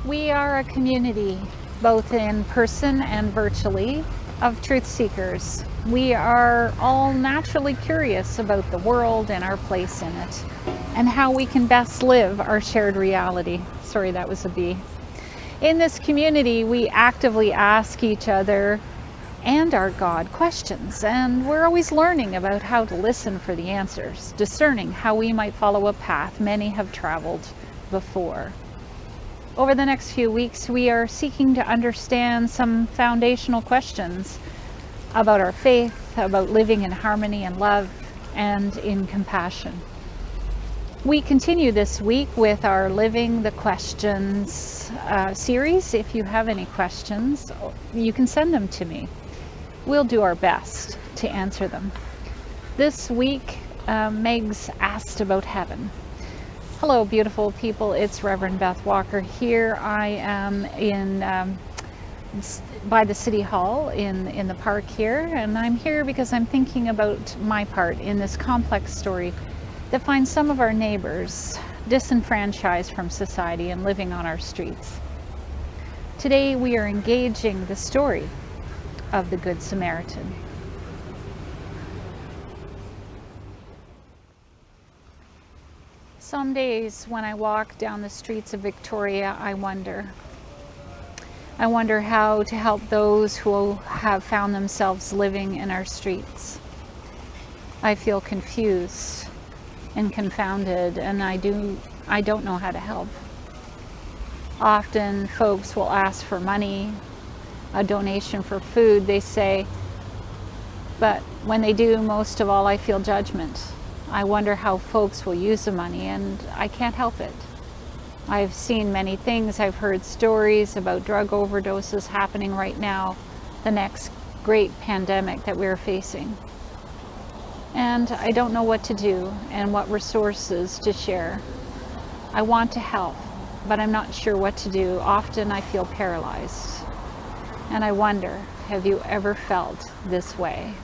We are a community, both in person and virtually, of truth seekers. We are all naturally curious about the world and our place in it, and how we can best live our shared reality. Sorry, that was a B. In this community, we actively ask each other and our God questions, and we're always learning about how to listen for the answers, discerning how we might follow a path many have traveled before. Over the next few weeks, we are seeking to understand some foundational questions about our faith, about living in harmony and love, and in compassion. We continue this week with our Living the Questions series. If you have any questions, you can send them to me. We'll do our best to answer them. This week, Meg's asked about heaven. Hello, beautiful people. It's Reverend Beth Walker here. I am by the City Hall in the park here, and I'm here because I'm thinking about my part in this complex story that finds some of our neighbors disenfranchised from society and living on our streets. Today we are engaging the story of the Good Samaritan. Some days when I walk down the streets of Victoria, I wonder how to help those who have found themselves living in our streets. I feel confused and confounded, and I don't know how to help. Often folks will ask for money, a donation for food, they say, but when they do, most of all, I feel judgment. I wonder how folks will use the money, and I can't help it. I've seen many things. I've heard stories about drug overdoses happening right now, the next great pandemic that we're facing. And I don't know what to do and what resources to share. I want to help, but I'm not sure what to do. Often I feel paralyzed. And I wonder, have you ever felt this way?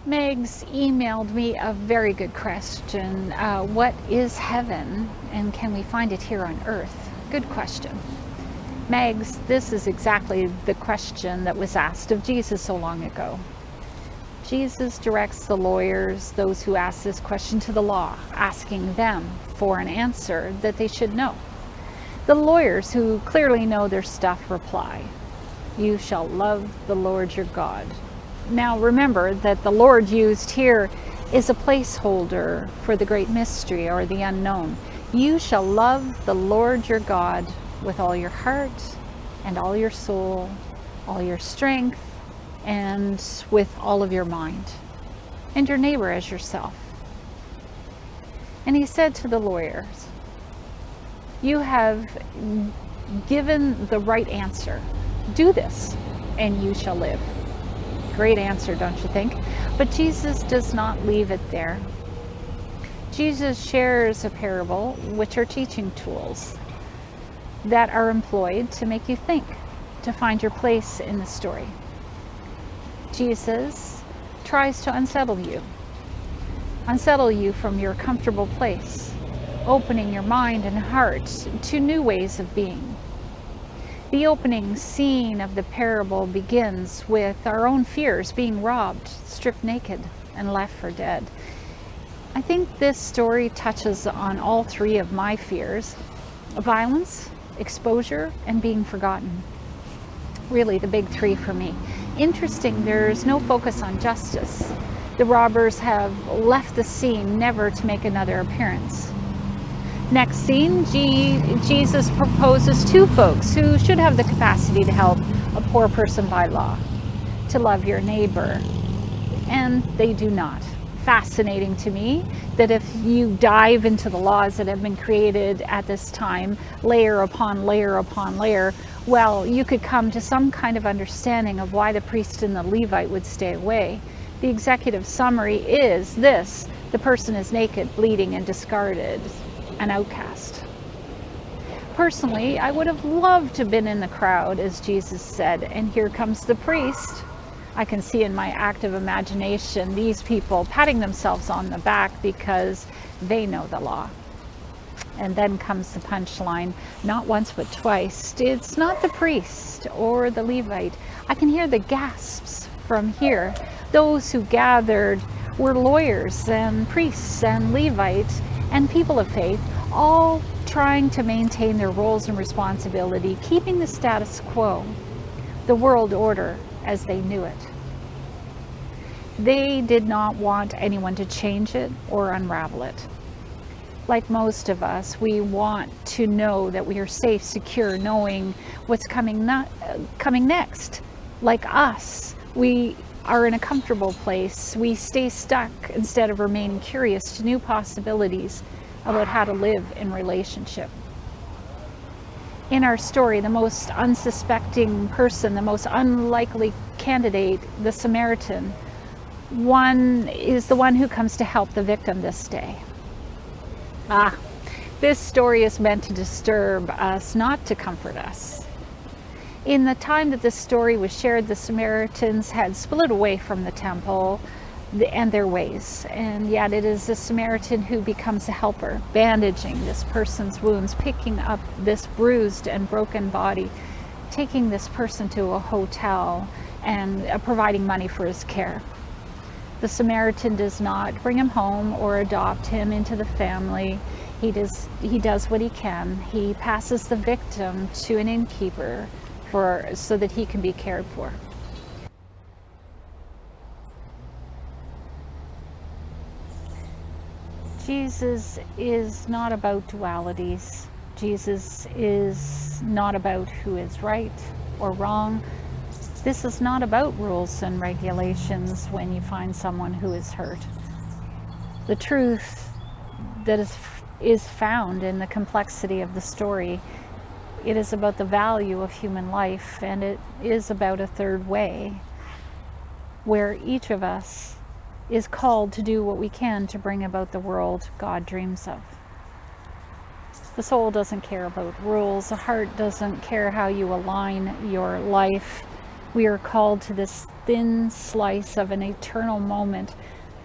Meg's emailed me a very good question. What is heaven, and can we find it here on earth? Good question. Megs, this is exactly the question that was asked of Jesus so long ago. Jesus directs the lawyers, those who ask this question, to the law, asking them for an answer that they should know. The lawyers, who clearly know their stuff, reply, "You shall love the Lord your God." Now remember that the Lord used here is a placeholder for the great mystery or the unknown. You shall love the Lord your God with all your heart and all your soul, all your strength, and with all of your mind, and your neighbor as yourself. And he said to the lawyers, "You have given the right answer. Do this and you shall live." Great answer, don't you think? But Jesus does not leave it there. Jesus shares a parable, which are teaching tools that are employed to make you think, to find your place in the story. Jesus tries to unsettle you from your comfortable place, opening your mind and heart to new ways of being. The opening scene of the parable begins with our own fears being robbed, stripped naked, and left for dead. I think this story touches on all three of my fears: violence, exposure, and being forgotten. Really the big three for me. Interesting, there's no focus on justice. The robbers have left the scene never to make another appearance. Next scene, Jesus proposes two folks who should have the capacity to help a poor person by law, to love your neighbor, and they do not. Fascinating to me that if you dive into the laws that have been created at this time, layer upon layer upon layer, well, you could come to some kind of understanding of why the priest and the Levite would stay away. The executive summary is this: the person is naked, bleeding, and discarded, an outcast. Personally, I would have loved to have been in the crowd, as Jesus said, and here comes the priest. I can see in my active imagination these people patting themselves on the back because they know the law. And then comes the punchline, not once but twice. It's not the priest or the Levite. I can hear the gasps from here. Those who gathered were lawyers and priests and Levites and people of faith, all trying to maintain their roles and responsibility, keeping the status quo, the world order as they knew it. They did not want anyone to change it or unravel it. Like most of us, we want to know that we are safe, secure, knowing what's coming next. Like us, we are in a comfortable place. We stay stuck instead of remaining curious to new possibilities about how to live in relationship. In our story, the most unsuspecting person, the most unlikely candidate, the Samaritan, is the one who comes to help the victim this day. This story is meant to disturb us, not to comfort us. In the time that this story was shared, the Samaritans had split away from the temple and their ways, and yet it is the Samaritan who becomes a helper, bandaging this person's wounds, picking up this bruised and broken body, taking this person to a hotel and providing money for his care. The Samaritan does not bring him home or adopt him into the family. He does what he can. He passes the victim to an innkeeper so that he can be cared for. Jesus is not about dualities. Jesus is not about who is right or wrong. This is not about rules and regulations when you find someone who is hurt. The truth that is found in the complexity of the story, it is about the value of human life, and it is about a third way where each of us is called to do what we can to bring about the world God dreams of. The soul doesn't care about rules. The heart doesn't care how you align your life. We are called to this thin slice of an eternal moment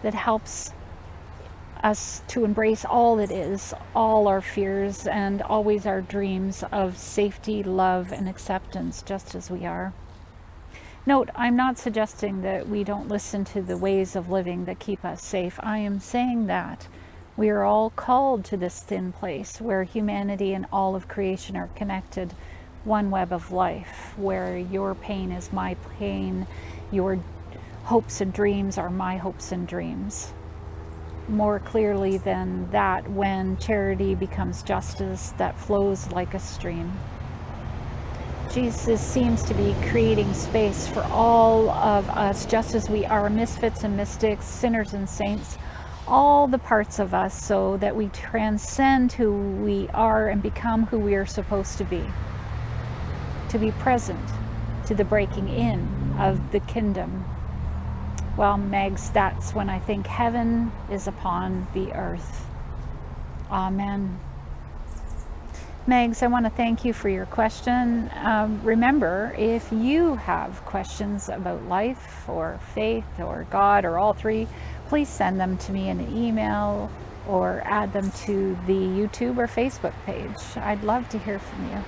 that helps us to embrace all that is, all our fears, and always our dreams of safety, love, and acceptance, just as we are. Note, I'm not suggesting that we don't listen to the ways of living that keep us safe. I am saying that we are all called to this thin place where humanity and all of creation are connected, one web of life, where your pain is my pain, your hopes and dreams are my hopes and dreams. More clearly than that, when charity becomes justice that flows like a stream. Jesus seems to be creating space for all of us, just as we are misfits and mystics, sinners and saints, all the parts of us, so that we transcend who we are and become who we are supposed to be present to the breaking in of the kingdom. Well, Megs, that's when I think heaven is upon the earth. Amen. Megs, I want to thank you for your question. Remember, if you have questions about life or faith or God or all three, please send them to me in an email or add them to the YouTube or Facebook page. I'd love to hear from you.